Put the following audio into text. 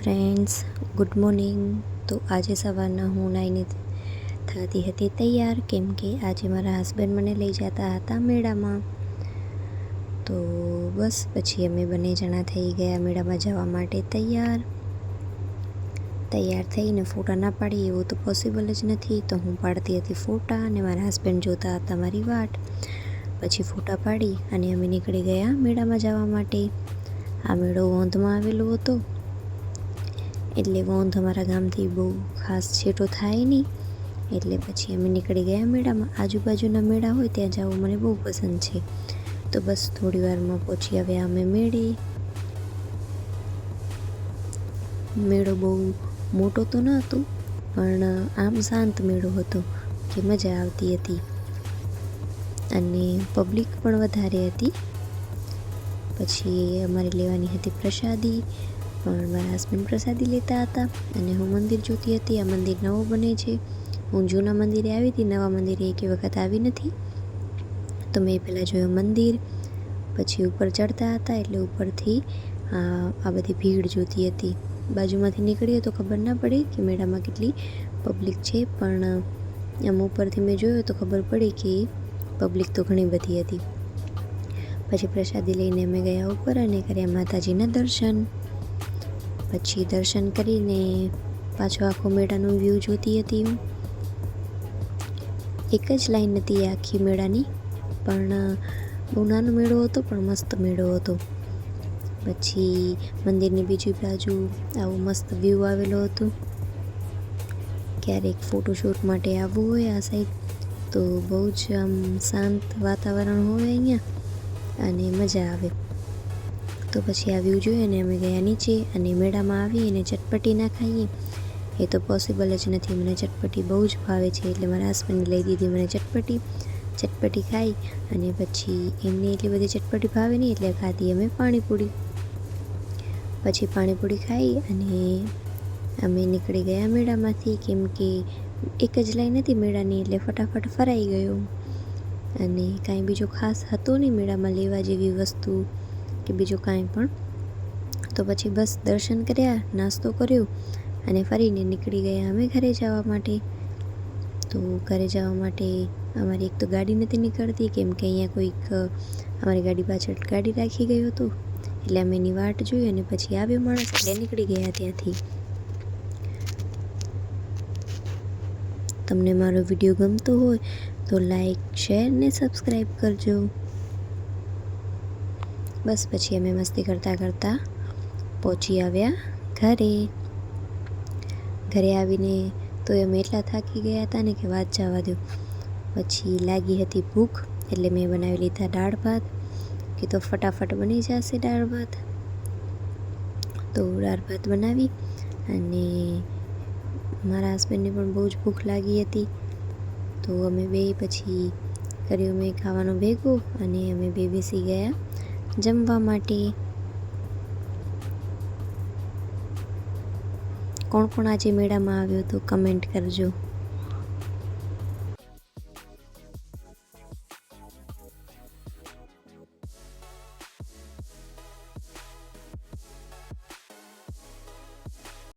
Friends, good morning. તો આજે સવારના હું નાઈને થતી હતી તૈયાર, કેમ કે આજે મારા હસબન્ડ મને લઈ જતા હતા મેળામાં. તો બસ પછી અમે બંને જણા થઈ ગયા મેળામાં જવા માટે તૈયાર થઈને ફોટા ના પાડી એવું તો પોસિબલ જ નથી. તો હું પાડતી હતી ફોટા અને મારા હસબન્ડ જોતા હતા મારી વાટ. પછી ફોટા પાડી અને અમે નીકળી ગયા મેળામાં જવા માટે. આ મેળો વોંધમાં આવેલો હતો, એટલે વોંધ અમારા ગામથી બહુ ખાસ છેટો થાય નહીં, એટલે પછી અમે નીકળી ગયા મેળામાં. આજુબાજુના મેળા હોય ત્યાં જવું મને બહુ પસંદ છે. તો બસ થોડી વારમાં પહોંચી આવ્યા અમે મેળે. મેળો બહુ મોટો તો ન હતો, પણ આમ શાંત મેળો હતો કે મજા આવતી હતી અને પબ્લિક પણ વધારે હતી. પછી અમારે લેવાની હતી પ્રસાદી, પણ મારા હસબન્ડ પ્રસાદી લેતા હતા અને હું મંદિર જોતી હતી. આ મંદિર નવો બને છે. હું જૂના મંદિરે આવી હતી, નવા મંદિરે એક વખત આવી નથી. તો મેં પહેલાં જોયું મંદિર, પછી ઉપર ચડતા હતા એટલે ઉપરથી આ બધી ભીડ જોતી હતી. બાજુમાંથી નીકળીએ તો ખબર ના પડી કે મેળામાં કેટલી પબ્લિક છે, પણ આમ ઉપરથી મેં જોયું તો ખબર પડી કે પબ્લિક તો ઘણી બધી હતી. પછી પ્રસાદી લઈને અમે ગયા ઉપર અને કર્યા માતાજીના દર્શન. પછી દર્શન કરીને પાછો આખો મેળાનો વ્યૂ જોતી હતી હું. એક જ લાઈન હતી આખી મેળાની, પણ બહુ નાનો મેળો હતો પણ મસ્ત મેળો હતો. પછી મંદિરની બીજી બાજુ આવું મસ્ત વ્યૂ આવેલો હતો. ક્યારેક ફોટોશૂટ માટે આવવું હોય આ સાઈડ તો બહુ જ આમ શાંત વાતાવરણ હોય અહીંયા અને મજા આવે. તો પછી આ વ્યૂ જોઈએ ને અમે ગયા નીચે અને મેળામાં આવી અને ચટપટી ના ખાઈએ એ તો પોસિબલ જ નથી. મને ચટપટી બહુ જ ભાવે છે, એટલે મારા હસબન્ડે લઈ દીધી મને ચટપટી ખાઈ અને પછી એમને એટલી બધી ચટપટી ભાવે નહીં એટલે ખાધી અમે પાણીપુરી. પછી પાણીપુરી ખાઈ અને અમે નીકળી ગયા મેળામાંથી, કેમ કે એક જ લાઈન હતી મેળાની એટલે ફટાફટ ફરાઈ ગયો અને કાંઈ બીજો ખાસ હતો નહીં મેળામાં લેવા જેવી વસ્તુ કે બીજું કાંઈ પણ. તો પછી બસ દર્શન કર્યા, નાસ્તો કર્યો અને ફરીને નીકળી ગયા અમે ઘરે જવા માટે. તો ઘરે જવા માટે અમારી એક તો ગાડી નથી નીકળતી, કેમ કે અહીંયા કોઈક અમારી ગાડી પાછળ ગાડી રાખી ગયું હતું, એટલે અમે એની વાટ જોઈ અને પછી આવ્યો માણસ એટલે નીકળી ગયા ત્યાંથી. તમને મારો વિડીયો ગમતો હોય તો લાઈક, શેર ને સબસ્ક્રાઈબ કરજો. બસ પછી અમે મસ્તી કરતાં પહોંચી આવ્યા ઘરે આવીને તો અમે એટલા થાકી ગયા હતા ને કે વાત જવા દો. પછી લાગી હતી ભૂખ એટલે મેં બનાવી લીધા દાળ ભાત, કે તો ફટાફટ બની જશે દાળ ભાત. તો દાળ ભાત બનાવી અને મારા હસબન્ડને પણ બહુ જ ભૂખ લાગી હતી. તો અમે બે પછી કર્યું મેં ખાવાનું ભેગું અને અમે બે બેસી ગયા જમવા માટે. કોણ કોણ આજે મેળામાં આવ્યો તો કમેન્ટ કરજો.